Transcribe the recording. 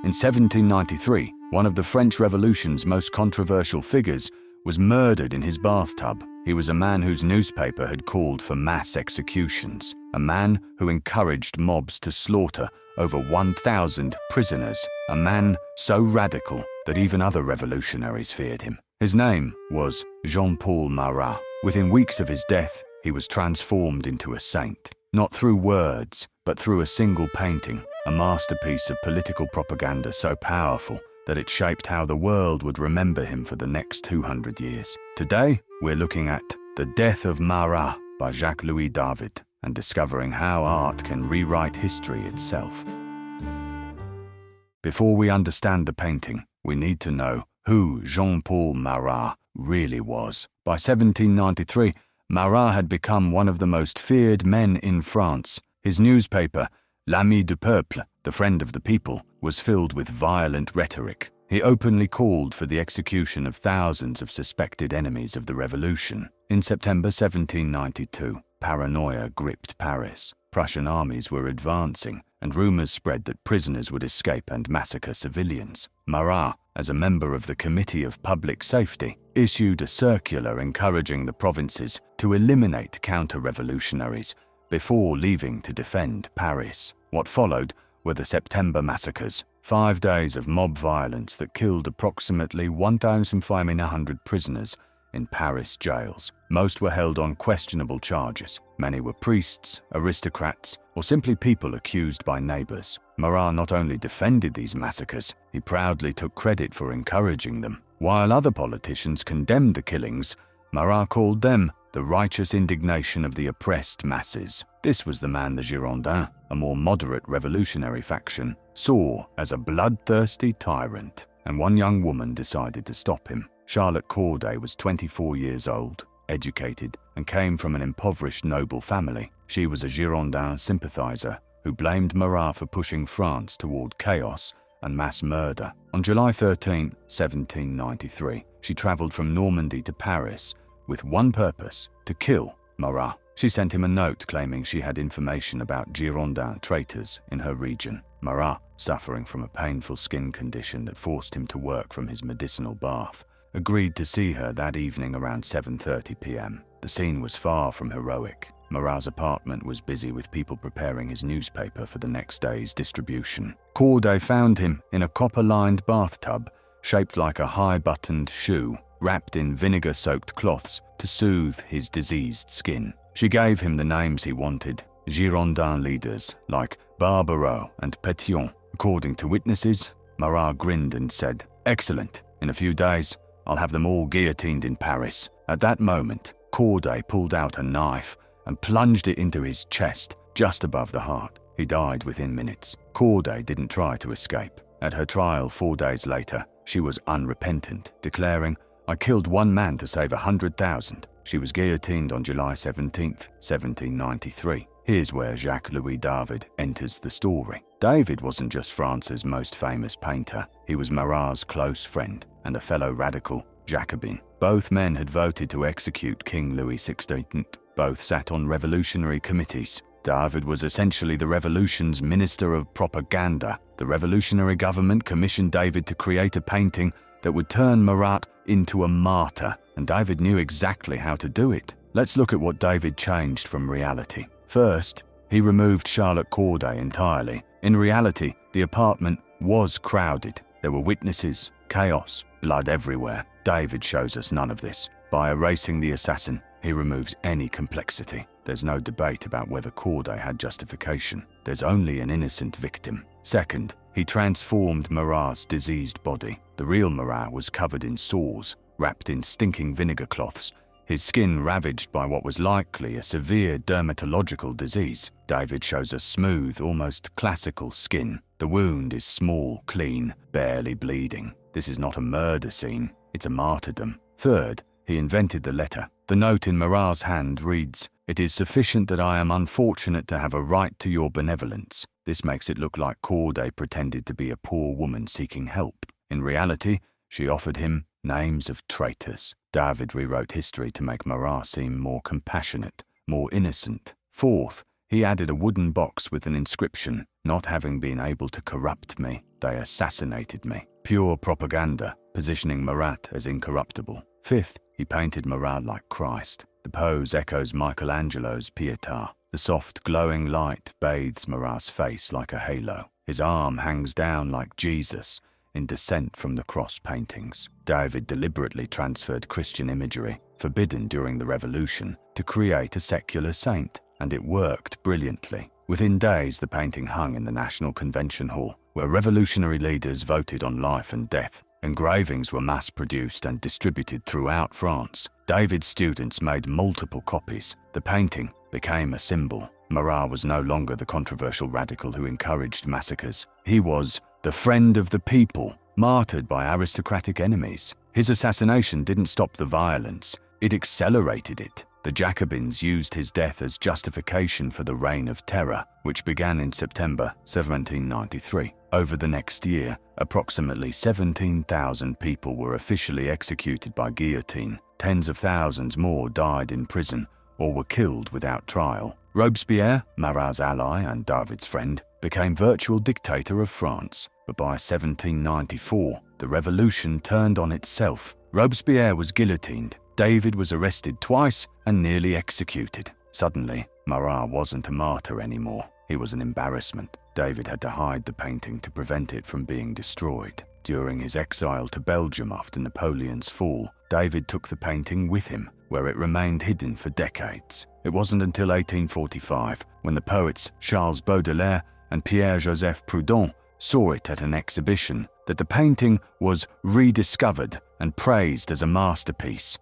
In 1793, one of the French Revolution's most controversial figures was murdered in his bathtub. He was a man whose newspaper had called for mass executions, a man who encouraged mobs to slaughter over 1,000 prisoners, a man so radical that even other revolutionaries feared him. His name was Jean-Paul Marat. Within weeks of his death, he was transformed into a saint, not through words, but through a single painting, a masterpiece of political propaganda so powerful that it shaped how the world would remember him for the next 200 years. Today, we're looking at The Death of Marat by Jacques-Louis David and discovering how art can rewrite history itself. Before we understand the painting, we need to know who Jean-Paul Marat really was. By 1793, Marat had become one of the most feared men in France. His newspaper, L'Ami du Peuple, the friend of the people, was filled with violent rhetoric. He openly called for the execution of thousands of suspected enemies of the revolution. In September 1792, paranoia gripped Paris. Prussian armies were advancing, and rumors spread that prisoners would escape and massacre civilians. Marat, as a member of the Committee of Public Safety, issued a circular encouraging the provinces to eliminate counter-revolutionaries before leaving to defend Paris. What followed were the September massacres, 5 days of mob violence that killed approximately 1,500 prisoners in Paris jails. Most were held on questionable charges. Many were priests, aristocrats, or simply people accused by neighbors. Marat not only defended these massacres, he proudly took credit for encouraging them. While other politicians condemned the killings, Marat called them the righteous indignation of the oppressed masses. This was the man the Girondins, a more moderate revolutionary faction, saw as a bloodthirsty tyrant, and one young woman decided to stop him. Charlotte Corday was 24 years old, educated, and came from an impoverished noble family. She was a Girondin sympathizer who blamed Marat for pushing France toward chaos and mass murder. On July 13, 1793, she traveled from Normandy to Paris with one purpose: to kill Marat. She sent him a note claiming she had information about Girondin traitors in her region. Marat, suffering from a painful skin condition that forced him to work from his medicinal bath, agreed to see her that evening around 7:30 p.m. The scene was far from heroic. Marat's apartment was busy with people preparing his newspaper for the next day's distribution. Corday found him in a copper-lined bathtub shaped like a high-buttoned shoe, wrapped in vinegar-soaked cloths to soothe his diseased skin. She gave him the names he wanted, Girondin leaders like Barbaroux and Pétion. According to witnesses, Marat grinned and said, "Excellent. In a few days, I'll have them all guillotined in Paris." At that moment, Corday pulled out a knife and plunged it into his chest, just above the heart. He died within minutes. Corday didn't try to escape. At her trial 4 days later, she was unrepentant, declaring, "I killed one man to save 100,000. She was guillotined on July 17, 1793. Here's where Jacques-Louis David enters the story. David wasn't just France's most famous painter. He was Marat's close friend and a fellow radical Jacobin. Both men had voted to execute King Louis XVI. Both sat on revolutionary committees. David was essentially the revolution's minister of propaganda. The revolutionary government commissioned David to create a painting that would turn Marat into a martyr, and David knew exactly how to do it. Let's look at what David changed from reality. First, he removed Charlotte Corday entirely. In reality, the apartment was crowded. There were witnesses, chaos, blood everywhere. David shows us none of this. By erasing the assassin, he removes any complexity. There's no debate about whether Corday had justification. There's only an innocent victim. Second, he transformed Marat's diseased body. The real Marat was covered in sores, wrapped in stinking vinegar cloths, his skin ravaged by what was likely a severe dermatological disease. David shows us smooth, almost classical skin. The wound is small, clean, barely bleeding. This is not a murder scene, it's a martyrdom. Third, he invented the letter. The note in Marat's hand reads, "It is sufficient that I am unfortunate to have a right to your benevolence." This makes it look like Corday pretended to be a poor woman seeking help. In reality, she offered him names of traitors. David rewrote history to make Marat seem more compassionate, more innocent. Fourth, he added a wooden box with an inscription, Not having been able to corrupt me, they assassinated me. Pure propaganda, positioning Marat as incorruptible. Fifth, he painted Marat like Christ. The pose echoes Michelangelo's Pietà. The soft, glowing light bathes Marat's face like a halo. His arm hangs down like Jesus in descent from the cross paintings. David deliberately transferred Christian imagery, forbidden during the Revolution, to create a secular saint, and it worked brilliantly. Within days, the painting hung in the National Convention Hall, where revolutionary leaders voted on life and death. Engravings were mass-produced and distributed throughout France. David's students made multiple copies. The painting became a symbol. Marat was no longer the controversial radical who encouraged massacres. He was the friend of the people, martyred by aristocratic enemies. His assassination didn't stop the violence, it accelerated it. The Jacobins used his death as justification for the Reign of Terror, which began in September 1793. Over the next year, approximately 17,000 people were officially executed by guillotine. Tens of thousands more died in prison or were killed without trial. Robespierre, Marat's ally and David's friend, became virtual dictator of France. But by 1794, the revolution turned on itself. Robespierre was guillotined. David was arrested twice and nearly executed. Suddenly, Marat wasn't a martyr anymore. He was an embarrassment. David had to hide the painting to prevent it from being destroyed. During his exile to Belgium after Napoleon's fall, David took the painting with him, where it remained hidden for decades. It wasn't until 1845, when the poets Charles Baudelaire and Pierre-Joseph Proudhon saw it at an exhibition, that the painting was rediscovered and praised as a masterpiece.